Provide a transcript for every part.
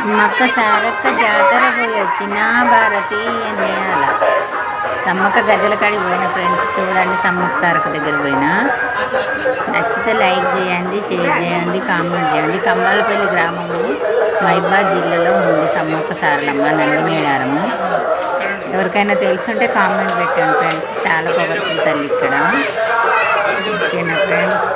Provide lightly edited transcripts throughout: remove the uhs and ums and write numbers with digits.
సమ్మక్క సారక్క జాతర పోయి వచ్చిన భారతి అన్యాల సమ్మక్క గద్దెల కాడికి పోయిన ఫ్రెండ్స్ చూడండి. సమ్మక్క సారక్క దగ్గర పోయినా. నచ్చితే లైక్ చేయండి, షేర్ చేయండి, కామెంట్ చేయండి. కంబాలపల్లి గ్రామము మహిబాద్ జిల్లాలో ఉంది సమ్మక్క సారలమ్మ నంది మేడారము. ఎవరికైనా తెలుసుంటే కామెంట్ పెట్టండి ఫ్రెండ్స్. చాలా పవర్ఫుల్ తల్లి ఇక్కడ. ఓకేనా ఫ్రెండ్స్?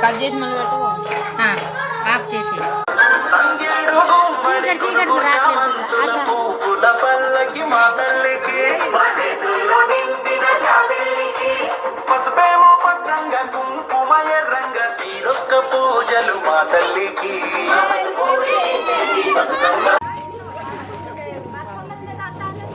కట్ చేసి మళ్ళీ పెట్టవా? ఆఫ్ చేసి పూజలు మా తల్లికి